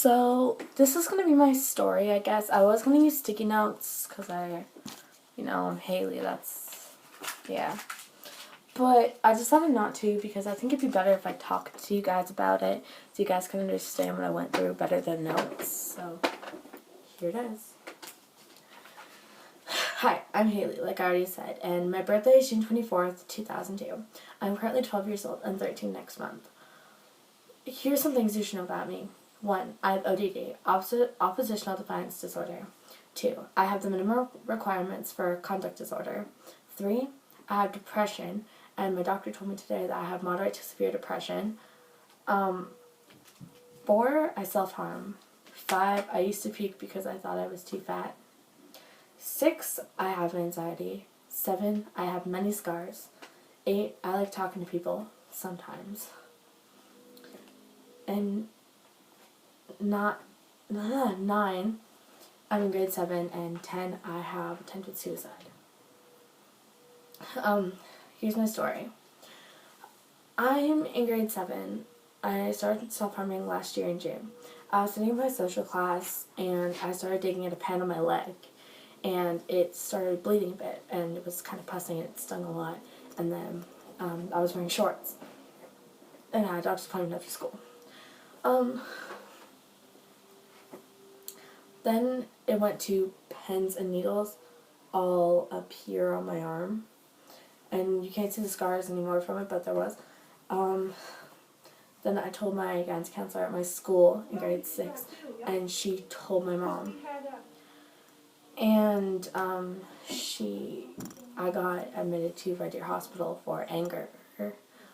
So, this is going to be my story, I guess. I was going to use sticky notes because I'm Haley, yeah. But I decided not to because I think it'd be better if I talked to you guys about it so you guys can understand what I went through better than notes. So, here it is. Hi, I'm Haley, like I already said, and my birthday is June 24th, 2002. I'm currently 12 years old and 13 next month. Here's some things you should know about me. 1. I have ODD, oppositional defiance disorder. 2. I have the minimum requirements for conduct disorder. 3. I have depression, and my doctor told me today that I have moderate to severe depression. 4. I self-harm. 5. I used to puke because I thought I was too fat. 6. I have anxiety. 7. I have many scars. 8. I like talking to people, sometimes. And 9, I'm in grade 7, and 10, I have attempted suicide. Here's my story. I'm in grade 7. I started self-harming last year in June. I was sitting in my social class, and I started digging at a pen on my leg, and it started bleeding a bit, and it was kind of pussing, and it stung a lot, and then I was wearing shorts, and I had a doctor's appointment after school. Then it went to pins and needles all up here on my arm. And you can't see the scars anymore from it, but there was. Then I told my guidance counselor at my school in grade 6, and she told my mom. And I got admitted to Red Deer Hospital for anger.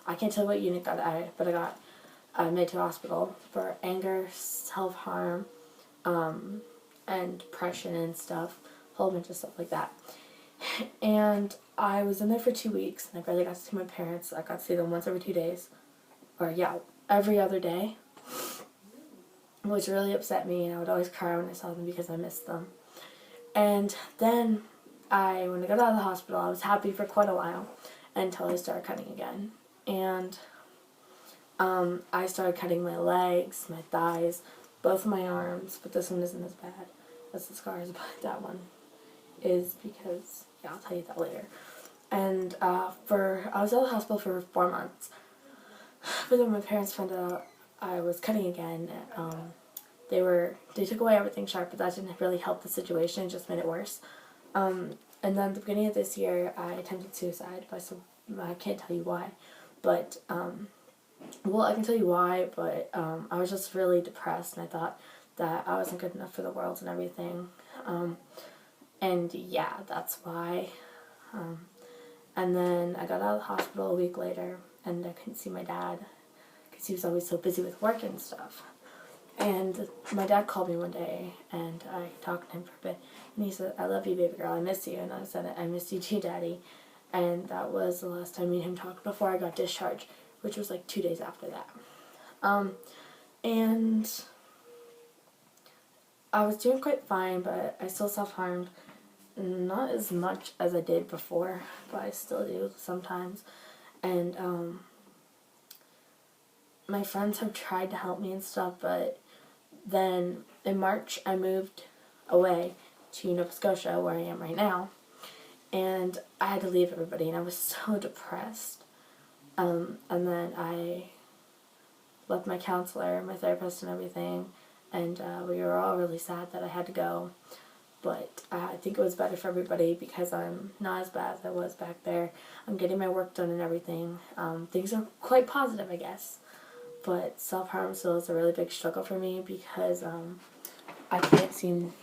I can't tell what unit but I got admitted to hospital for anger, self-harm, and depression and stuff, a whole bunch of stuff like that. And I was in there for 2 weeks, and I barely got to see my parents. I got to see them once every 2 days, every other day, which really upset me, and I would always cry when I saw them because I missed them. And then when I got out of the hospital, I was happy for quite a while until I started cutting again. And I started cutting my legs, my thighs, both my arms, but this one isn't as bad as the scars, but that one is because, I'll tell you that later. And I was out of the hospital for 4 months, but then my parents found out I was cutting again. They took away everything sharp, but that didn't really help the situation, it just made it worse. And then at the beginning of this year, I attempted suicide, I can't tell you why, but, I can tell you why, but I was just really depressed, and I thought that I wasn't good enough for the world and everything. And yeah, that's why. And then I got out of the hospital a week later, and I couldn't see my dad because he was always so busy with work and stuff. And my dad called me one day, and I talked to him for a bit, and he said, "I love you, baby girl, I miss you." And I said, "I miss you too, Daddy." And that was the last time me and him talked before I got discharged, which was like 2 days after that. And I was doing quite fine, but I still self-harmed. Not as much as I did before, but I still do sometimes. And my friends have tried to help me and stuff, but then in March I moved away to Nova Scotia, where I am right now, and I had to leave everybody, and I was so depressed. And then I left my counselor, my therapist, and everything, and we were all really sad that I had to go. But I think it was better for everybody because I'm not as bad as I was back there. I'm getting my work done and everything. Things are quite positive, I guess. But self-harm still is a really big struggle for me because I can't seem...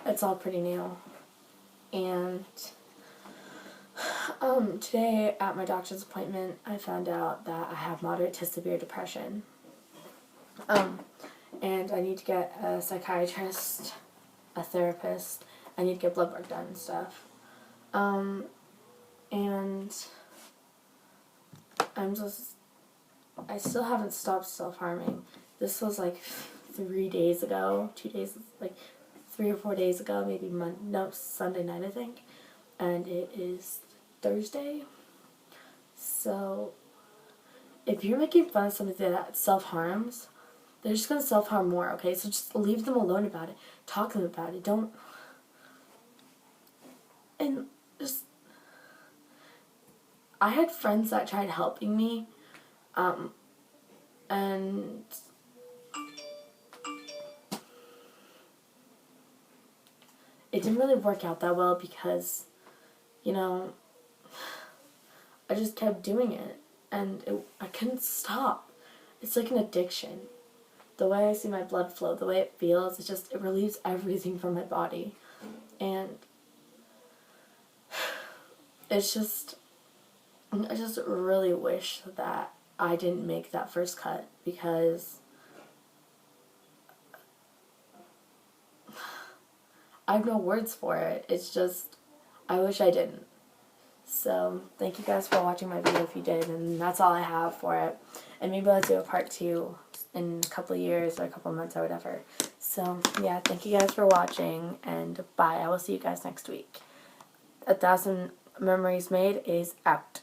it's all pretty new. And today at my doctor's appointment, I found out that I have moderate to severe depression. And I need to get a psychiatrist, a therapist, I need to get blood work done and stuff. And I still haven't stopped self-harming. This was like 3 days ago, 3 or 4 days ago, maybe Sunday night, I think. And it is Thursday. So, if you're making fun of somebody that self-harms, they're just going to self-harm more, okay? So just leave them alone about it. Talk to them about it. Don't... And just... I had friends that tried helping me, and it didn't really work out that well because, you know, I just kept doing it, and I couldn't stop. It's like an addiction. The way I see my blood flow, the way it feels, it relieves everything from my body. And it's just, I just really wish that I didn't make that first cut, because I have no words for it. It's just, I wish I didn't. So, thank you guys for watching my video if you did, and that's all I have for it. And maybe I'll do a part 2 in a couple of years or a couple of months or whatever. So, yeah, thank you guys for watching, and bye. I will see you guys next week. 1,000 Memories Made is out.